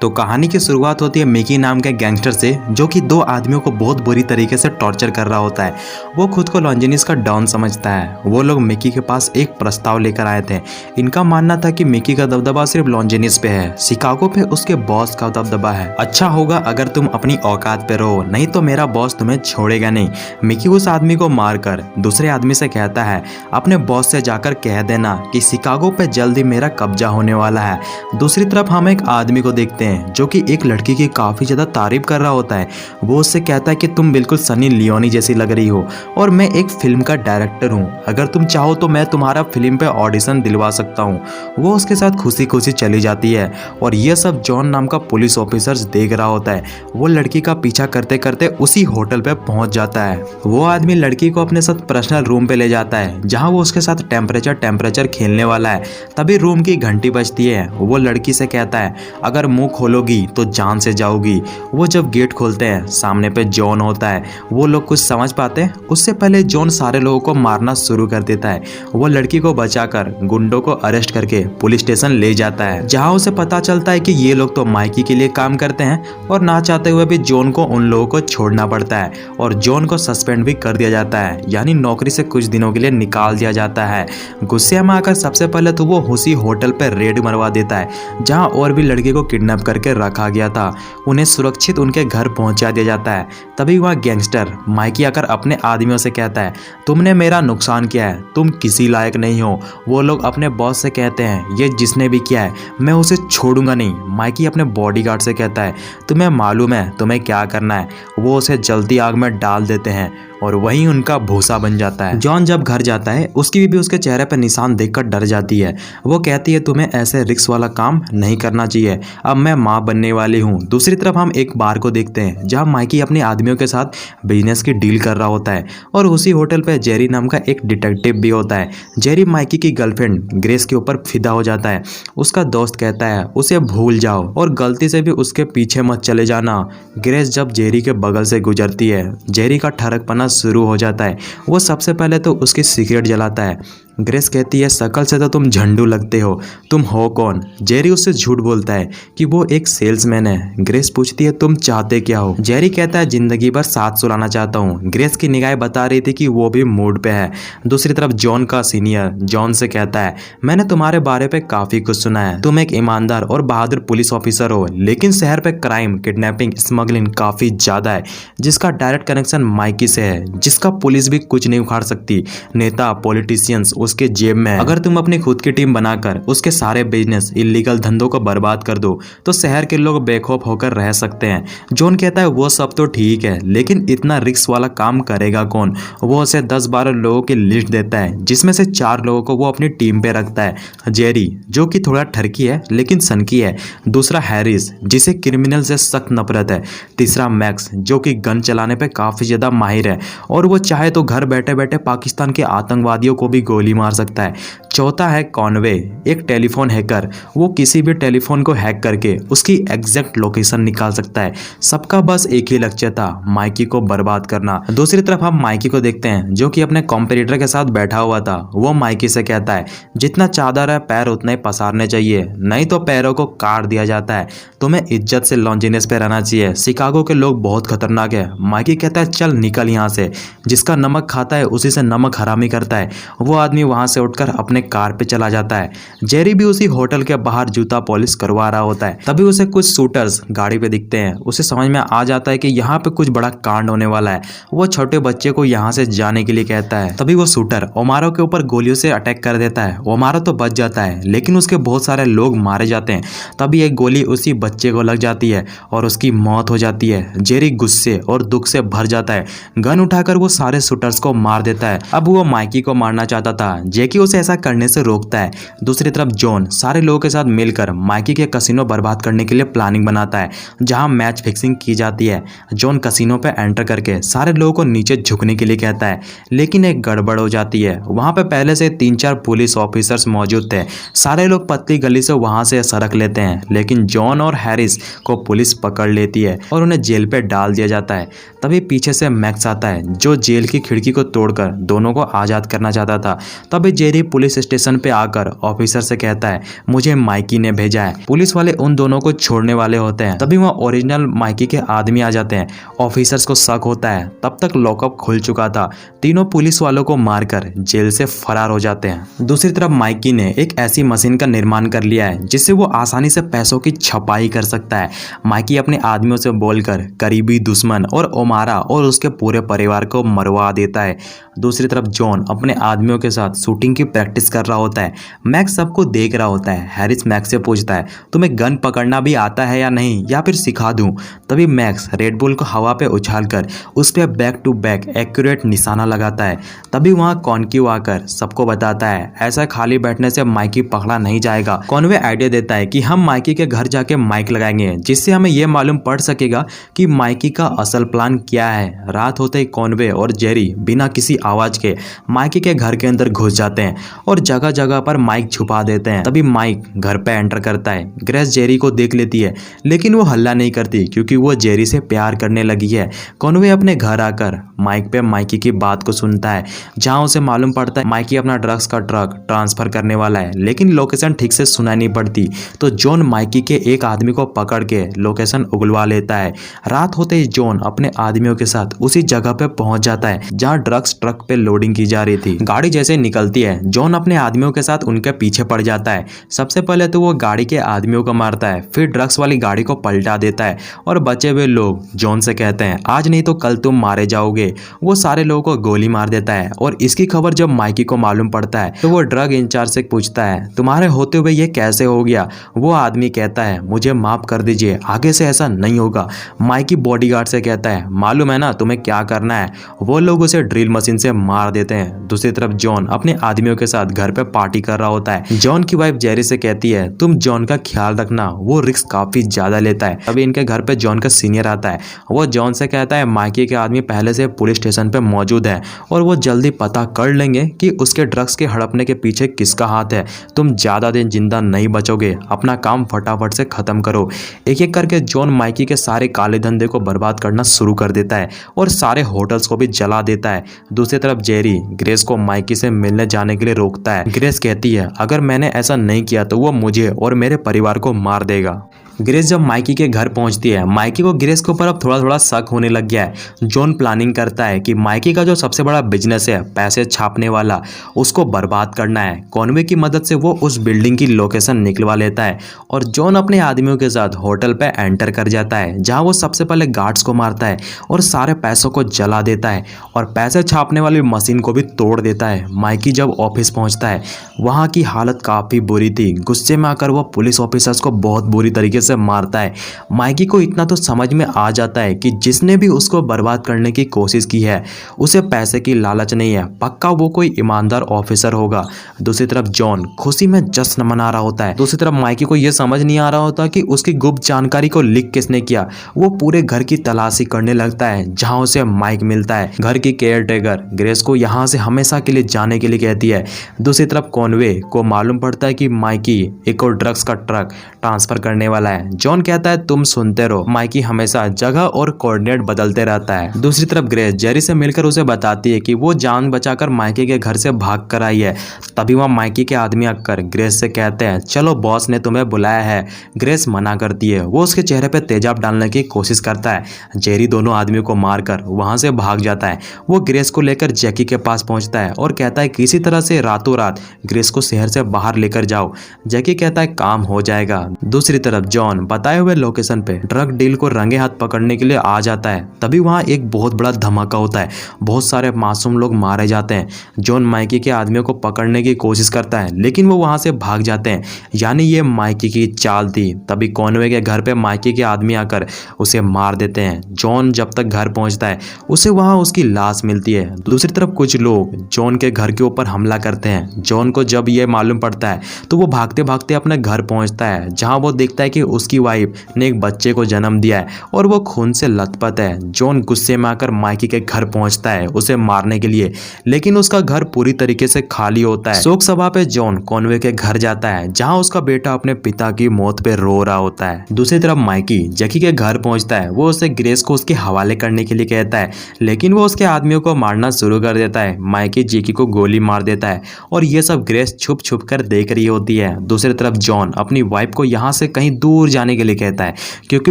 तो कहानी की शुरुआत होती है मिकी नाम के गैंगस्टर से, जो कि दो आदमियों को बहुत बुरी तरीके से टॉर्चर कर रहा होता है। वो खुद को लॉन्जिनिस का डॉन समझता है। वो लोग मिकी के पास एक प्रस्ताव लेकर आए थे। इनका मानना था कि मिकी का दबदबा सिर्फ लॉन्जिनिस पे है, शिकागो पे उसके बॉस का दबदबा है। अच्छा होगा अगर तुम अपनी औकात पे रहो, नहीं तो मेरा बॉस तुम्हें छोड़ेगा नहीं। मिकी उस आदमी को मारकर दूसरे आदमी से कहता है, अपने बॉस से जाकर कह देना कि शिकागो पे जल्दी मेरा कब्जा होने वाला है। दूसरी तरफ हम एक आदमी को देखते हैं जो कि एक लड़की की काफी ज्यादा तारीफ कर रहा होता है। वो उससे कहता है कि तुम बिल्कुल सनी लियोनी जैसी लग रही हो और मैं एक फिल्म का डायरेक्टर हूँ, अगर तुम चाहो तो मैं तुम्हारा फिल्म पे ऑडिशन दिलवा सकता हूँ। वो उसके साथ खुशी खुशी चली जाती है और यह सब जॉन नाम का पुलिस ऑफिसर देख रहा होता है। वो लड़की का पीछा करते करते उसी होटल पे पहुंच जाता है। वो आदमी लड़की को अपने साथ पर्सनल रूम पे ले जाता है, जहाँ वो उसके साथ टेम्परेचर खेलने वाला है। तभी रूम की घंटी बजती है। वो लड़की से कहता है, अगर मुंह खोलोगी तो जान से जाओगी। वो जब गेट खोलते हैं, सामने पे जॉन होता है। वो लोग कुछ समझ पाते हैं उससे पहले जॉन सारे लोगों को मारना शुरू कर देता है। वो लड़की को बचाकर गुंडों को अरेस्ट करके पुलिस स्टेशन ले जाता है, जहां उसे पता चलता है कि ये लोग तो माइकी के लिए काम करते हैं और ना चाहते हुए भी जॉन को उन लोगों को छोड़ना पड़ता है और जॉन को सस्पेंड भी कर दिया जाता है, यानी नौकरी से कुछ दिनों के लिए निकाल दिया जाता है। गुस्से में आकर सबसे पहले तो वो उसी होटल पर रेड मरवा देता है जहां और भी लड़की को किडनैप करके रखा गया था। उन्हें सुरक्षित उनके घर पहुंचा दिया जाता है। तभी वह गैंगस्टर माइकी आकर अपने आदमियों से कहता है, तुमने मेरा नुकसान किया है, तुम किसी लायक नहीं हो। वो लोग अपने बॉस से कहते हैं, ये जिसने भी किया है मैं उसे छोड़ूंगा नहीं। माइकी अपने बॉडीगार्ड से कहता है, तुम्हें मालूम है तुम्हें क्या करना है। वो उसे जलती आग में डाल देते हैं और वहीं उनका भूसा बन जाता है। जॉन जब घर जाता है, उसकी बीवी उसके चेहरे पर निशान देखकर डर जाती है। वो कहती है, तुम्हें ऐसे रिस्क वाला काम नहीं करना चाहिए, अब मैं माँ बनने वाली हूँ। दूसरी तरफ हम एक बार को देखते हैं जहाँ माइकी अपने आदमियों के साथ बिजनेस की डील कर रहा होता है और उसी होटल पर जेरी नाम का एक डिटेक्टिव भी होता है। जेरी माइकी की गर्लफ्रेंड ग्रेस के ऊपर फिदा हो जाता है। उसका दोस्त कहता है, उसे भूल जाओ और गलती से भी उसके पीछे मत चले जाना। ग्रेस जब जेरी के बगल से गुजरती है, जेरी का ठरकपना शुरू हो जाता है। वो सबसे पहले तो उसकी सिगरेट जलाता है। ग्रेस कहती है, शकल से तो तुम झंडू लगते हो, तुम हो कौन? जेरी उससे झूठ बोलता है कि वो एक सेल्समैन है। ग्रेस पूछती है, तुम चाहते क्या हो? जेरी कहता है, जिंदगी भर साथ सुलाना चाहता हूँ। ग्रेस की निगाहें बता रही थी कि वो भी मूड पे है। दूसरी तरफ जॉन का सीनियर जॉन से कहता है, मैंने तुम्हारे बारे पे काफी कुछ सुना है। तुम एक ईमानदार और बहादुर पुलिस ऑफिसर हो, लेकिन शहर पे क्राइम, किडनैपिंग, स्मगलिंग काफी ज्यादा है, जिसका डायरेक्ट कनेक्शन माइकी से है, जिसका पुलिस भी कुछ नहीं उखाड़ सकती। नेता, पॉलिटिशियंस उसके जेब में है। अगर तुम अपनी खुद की टीम बनाकर उसके सारे बिजनेस, इलीगल धंधों को बर्बाद कर दो तो शहर के लोग बेखौफ होकर रह सकते हैं। जॉन कहता है, वो सब तो ठीक है, लेकिन इतना रिस्क वाला काम करेगा कौन? वो उसे 10-12 लोगों की लिस्ट देता है, जिसमें से 4 लोगों को वो अपनी टीम पे रखता है। जेरी, जो कि थोड़ा ठरकी है लेकिन सनकी है। दूसरा हैरिस, जिसे क्रिमिनल से सख्त नफरत है। तीसरा मैक्स, जो कि गन चलाने पे काफी ज्यादा माहिर है और वो चाहे तो घर बैठे बैठे पाकिस्तान के आतंकवादियों को भी गोली मार सकता है। चौथा है कॉनवे, एक टेलीफोन हैकर। वो किसी भी टेलीफोन को हैक करके उसकी एग्जैक्ट लोकेशन निकाल सकता है। सबका बस एक ही लक्ष्य था, माइकी को बर्बाद करना। दूसरी तरफ हम माइकी को देखते हैं, जो कि अपने कॉम्पिटिटर के साथ बैठा हुआ था। वो माइकी से कहता है, जितना चादर है पैर उतने ही पसारने चाहिए, नहीं तो पैरों को काट दिया जाता है। तुम्हें इज्जत से लॉन्जिनेस पे रहना चाहिए, शिकागो के लोग बहुत खतरनाक है। माइकी कहता है, चल निकल यहाँ से, जिसका नमक खाता है उसी से नमक हरामी करता है। वो आदमी वहां से उठकर अपने कार पे चला जाता है। जेरी भी उसी होटल के बाहर जूता पॉलिश करवा रहा होता है। तभी उसे कुछ शूटर्स गाड़ी पे दिखते हैं। उसे समझ में आ जाता है कि यहाँ पे कुछ बड़ा कांड होने वाला है। वो छोटे बच्चे को यहाँ से जाने के लिए कहता है। तभी वो शूटर ओमारो के ऊपर गोलियों से अटैक कर देता है। ओमारो तो बच जाता है, लेकिन उसके बहुत सारे लोग मारे जाते हैं। तभी एक गोली उसी बच्चे को लग जाती है और उसकी मौत हो जाती है। जेरी गुस्से और दुख से भर जाता है। गन उठाकर वो सारे शूटर्स को मार देता है। अब वो माइकी को मारना चाहता था, जैकी उसे ऐसा करने से रोकता है। दूसरी तरफ जॉन सारे लोगों के साथ मिलकर माइकी के कसिनो बर्बाद करने के लिए प्लानिंग बनाता है, जहां मैच फिक्सिंग की जाती है। जॉन कसिनो पे एंटर करके सारे लोगों को नीचे झुकने के लिए कहता है, लेकिन एक गड़बड़ हो जाती है। वहां पे पहले से 3-4 पुलिस ऑफिसर्स मौजूद थे। सारे लोग पतली गली से वहां से सड़क लेते हैं, लेकिन जॉन और हैरिस को पुलिस पकड़ लेती है और उन्हें जेल पे डाल दिया जाता है। तभी पीछे से मैक्स आता है, जो जेल की खिड़की को तोड़कर दोनों को आजाद करना चाहता था। तभी जेरी पुलिस स्टेशन पे आकर ऑफिसर से कहता है मुझे माइकी ने भेजा है। पुलिस वाले उन दोनों को छोड़ने वाले होते हैं, तभी वहाँ ओरिजिनल माइकी के आदमी आ जाते हैं। ऑफिसर्स को शक होता है, तब तक लॉकअप खुल चुका था। तीनों पुलिस वालों को मारकर जेल से फरार हो जाते हैं। दूसरी तरफ माइकी ने एक ऐसी मशीन का निर्माण कर लिया है जिससे वो आसानी से पैसों की छपाई कर सकता है। माइकी अपने आदमियों से बोलकर करीबी दुश्मन और ओमारा और उसके पूरे परिवार को मरवा देता है। दूसरी तरफ जॉन अपने आदमियों के साथ शूटिंग की प्रैक्टिस कर रहा होता है। मैक्स सबको देख रहा होता है। हैरिस मैक्स से पूछता है तुम्हें गन पकड़ना भी आता है या नहीं, या फिर सिखा दूं? तभी मैक्स रेड बुल को हवा पे उछालकर उस पर बैक टू बैक एक्यूरेट निशाना लगाता है। तभी वहाँ कॉन्क्यू आकर सबको बताता है ऐसा खाली बैठने से माइकी पकड़ा नहीं जाएगा। कॉनवे आइडिया देता है कि हम माइकी के घर जाके माइक लगाएंगे, जिससे हमें यह मालूम पड़ सकेगा कि माइकी का असल प्लान क्या है। रात होते ही कॉनवे और जेरी बिना किसी आवाज के माइकी के घर के अंदर घुस जाते हैं और जगह जगह पर माइक छुपा देते हैं। तभी माइक घर पे एंटर करता है। ग्रेस जेरी को देख लेती है, लेकिन वो हल्ला नहीं करती क्योंकि वो जेरी से प्यार करने लगी है। कॉनवे अपने घर आकर माइक पे माइकी की बात को सुनता है, जहां उसे मालूम पड़ता है माइकी अपना ड्रग्स का ट्रक ट्रांसफर करने वाला है, लेकिन लोकेशन ठीक से सुनाई नहीं पड़ती। तो जॉन माइकी के एक आदमी को पकड़ के लोकेशन उगलवा लेता है। रात होते ही जॉन अपने आदमियों के साथ उसी जगह पे पहुंच जाता है जहां ड्रग्स ट्रक पे लोडिंग की जा रही थी। गाड़ी जैसे निकलती है, जॉन अपने आदमियों के साथ उनके पीछे पड़ जाता है। सबसे पहले तो वो गाड़ी के आदमियों को मारता है, फिर ड्रग्स वाली गाड़ी को पलटा देता है और बचे हुए लोग जॉन से कहते हैं आज नहीं तो कल तुम मारे जाओगे। वो सारे लोगों को गोली मार देता है और इसकी खबर जब माइकी को मालूम पड़ता है तो वो ड्रग इंचार्ज से पूछता है तुम्हारे होते हुए ये कैसे हो गया। वो आदमी कहता है मुझे माफ कर दीजिए, आगे से ऐसा नहीं होगा। माइकी बॉडीगार्ड से कहता है मालूम है ना तुम्हें क्या करना है। वो लोग उसे ड्रिल मशीन से मार देते हैं। दूसरी तरफ जॉन अपने आदमियों के साथ घर पे पार्टी कर रहा होता है। जॉन की वाइफ जेरी से कहती है तुम जॉन का ख्याल रखना, वो रिस्क काफी ज्यादा लेता है। तभी इनके घर पे जॉन का सीनियर आता है। वो जॉन से कहता है माइकी के आदमी पहले से पुलिस स्टेशन पे मौजूद है और वो जल्दी पता कर लेंगे कि उसके ड्रग्स के हड़पने के पीछे किसका हाथ है। तुम ज्यादा दिन जिंदा नहीं बचोगे, अपना काम फटाफट से खत्म करो। एक एक करके जॉन माइकी के सारे काले धंधे को बर्बाद करना शुरू कर देता है और सारे होटल्स को भी जला देता है। दूसरी तरफ जेरी ग्रेस को माइकी से मिलने जाने के लिए रोकता है। ग्रेस कहती है अगर मैंने ऐसा नहीं किया तो वो मुझे और मेरे परिवार को मार देगा। ग्रेस जब माइकी के घर पहुंचती है, माइकी को ग्रेस के ऊपर अब थोड़ा थोड़ा शक होने लग गया है। जॉन प्लानिंग करता है कि माइकी का जो सबसे बड़ा बिजनेस है पैसे छापने वाला, उसको बर्बाद करना है। कॉनवे की मदद से वो उस बिल्डिंग की लोकेशन निकलवा लेता है और जॉन अपने आदमियों के साथ होटल पे एंटर कर जाता है, जहां वो सबसे पहले गार्ड्स को मारता है और सारे पैसों को जला देता है और पैसे छापने वाली मशीन को भी तोड़ देता है। माइकी जब ऑफिस पहुंचता है, वहाँ की हालत काफ़ी बुरी थी। गुस्से में आकर वो पुलिस ऑफिसर्स को बहुत बुरी तरीके से मारता है। माइकी को इतना तो समझ में आ जाता है कि जिसने भी उसको बर्बाद करने की कोशिश की है उसे पैसे की लालच नहीं है, पक्का वो कोई ईमानदार ऑफिसर होगा। दूसरी तरफ जॉन खुशी में जश्न मना रहा होता है। दूसरी तरफ माइकी को यह समझ नहीं आ रहा होता कि उसकी गुप्त जानकारी को लीक किसने किया। वो पूरे घर की तलाशी करने लगता है जहां उसे माइक मिलता है। घर की केयर टेकर ग्रेस को यहाँ से हमेशा के लिए जाने के लिए कहती है। दूसरी तरफ कॉनवे को मालूम पड़ता है कि माइकी एक और ड्रग्स का ट्रक ट्रांसफर करने वाला है। जॉन कहता है तुम सुनते रहो, माइकी हमेशा जगह और कोऑर्डिनेट बदलते रहता है। दूसरी तरफ ग्रेस जेरी से मिलकर उसे बताती है कि वो जान बचाकर माइकी के घर से भाग कर आई है। तभी वहाँ माइकी के आदमी आकर ग्रेस से कहते हैं चलो बॉस ने तुम्हें बुलाया है। ग्रेस मना करती है। वो उसके चेहरे पे तेजाब डालने की कोशिश करता है। जेरी दोनों आदमियों को मारकर वहां से भाग जाता है। वो ग्रेस को लेकर जैकी के पास पहुंचता है और कहता है किसी तरह से रातों रात ग्रेस को शहर से बाहर लेकर जाओ। जैकी कहता है काम हो जाएगा। दूसरी तरफ जॉन बताए हुए लोकेशन पे ड्रग डील को रंगे हाथ पकड़ने के लिए आ जाता है। तभी वहाँ एक बहुत बड़ा धमाका होता है। बहुत सारे मासूम लोग मारे जाते हैं। जॉन माइकी के आदमियों को पकड़ने की कोशिश करता है, लेकिन वो वहां से भाग जाते हैं। यानी ये माइकी की चाल थी। तभी कॉनवे के घर पे माइकी के आदमी आकर उसे मार देते हैं। जॉन जब तक घर पहुंचता है उसे वहां उसकी लाश मिलती है। दूसरी तरफ कुछ लोग जॉन के घर के ऊपर हमला करते हैं। जॉन को जब ये मालूम पड़ता है तो वो भागते भागते अपने घर पहुंचता है, जहां वो देखता है कि उसकी वाइफ ने एक बच्चे को जन्म दिया है और वो खून से लथपथ है। जॉन गुस्से में आकर माइकी के घर पहुंचता है उसे मारने के लिए, लेकिन उसका घर पूरी तरीके से खाली होता है। शोक सभा पे जॉन कॉनवे के घर जाता है जहां उसका बेटा अपने पिता की मौत पे रो रहा होता है। दूसरी तरफ माइकी जैकी के घर पहुंचता है। वो उसे ग्रेस को उसके हवाले करने के लिए कहता है, लेकिन वो उसके आदमियों को मारना शुरू कर देता है। माइकी जैकी को गोली मार देता है और ये सब ग्रेस छुप छुप कर देख रही होती है। दूसरी तरफ जॉन अपनी वाइफ को यहाँ से कहीं दूर जाने के लिए कहता है क्योंकि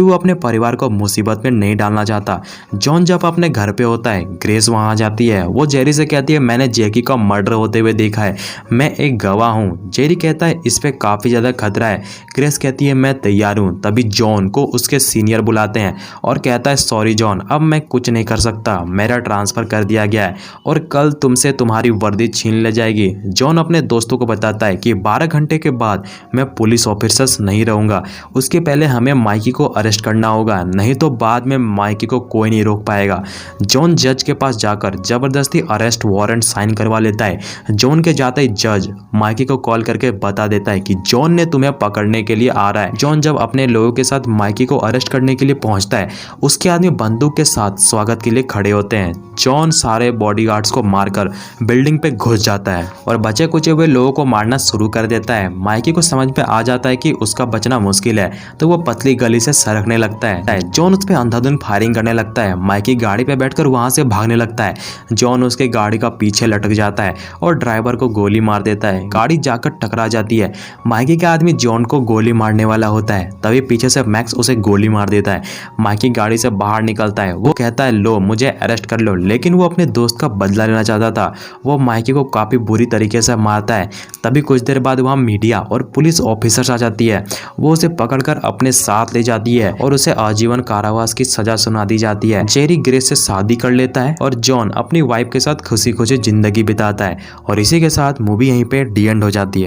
वो अपने परिवार को मुसीबत में नहीं डालना चाहता। जॉन जब अपने घर पे होता है, ग्रेस वहां आ जाती है। वो जेरी से कहती है, मैंने जैकी का मर्डर होते हुए देखा है, मैं एक गवाह हूँ। जेरी कहता है, इस पे काफी ज्यादा खतरा है। ग्रेस कहती है, मैं तैयार हूँ। तभी जॉन को उसके सीनियर बुलाते हैं और कहता है, सॉरी जॉन, अब मैं कुछ नहीं कर सकता, मेरा ट्रांसफर कर दिया गया है और कल तुमसे तुम्हारी वर्दी छीन ले जाएगी। जॉन अपने दोस्तों को बताता है कि 12 घंटे के बाद मैं पुलिस ऑफिसर्स नहीं रहूंगा, उसके पहले हमें माइकी को अरेस्ट करना होगा, नहीं तो बाद में माइकी को कोई नहीं रोक पाएगा। जॉन जज के पास जाकर जबरदस्ती अरेस्ट वारंट साइन करवा लेता है। जॉन के जाते ही जज माइकी को कॉल करके बता देता है कि जॉन ने तुम्हें पकड़ने के लिए आ रहा है। जॉन जब अपने लोगों के साथ माइकी को अरेस्ट करने के लिए पहुंचता है, उसके आदमी बंदूक के साथ स्वागत के लिए खड़े होते हैं। जॉन सारे बॉडीगार्ड्स को मारकर बिल्डिंग पे घुस जाता है और बचे कुचे हुए लोगों को मारना शुरू कर देता है। माइकी को समझ में आ जाता है कि उसका बचना मुश्किल है, तो वो पतली गली से सरकने लगता है। जॉन उस पर अंधाधुंध फायरिंग करने लगता है। माइकी गाड़ी पे बैठकर वहां से भागने लगता है। जॉन उसके गाड़ी का पीछे लटक जाता है और ड्राइवर को गोली मार देता है। गाड़ी जाकर टकरा जाती है। माइकी का आदमी जॉन को गोली मारने वाला होता है, तभी पीछे से मैक्स उसे गोली मार देता है। माइकी गाड़ी से बाहर निकलता है। वो कहता है, लो मुझे अरेस्ट कर लो, लेकिन वो अपने दोस्त का बदला लेना चाहता था। वो माइकी को काफी बुरी तरीके से मारता है। तभी कुछ देर बाद वहाँ मीडिया और पुलिस ऑफिसर्स आ जाती है। वो उसे पकड़कर अपने साथ ले जाती है और उसे आजीवन कारावास की सजा सुना दी जाती है। जेरी ग्रेस से शादी कर लेता है और जॉन अपनी वाइफ के साथ खुशी खुशी जिंदगी बिताता है। और इसी के साथ मूवी यहीं पे डी एंड हो जाती है।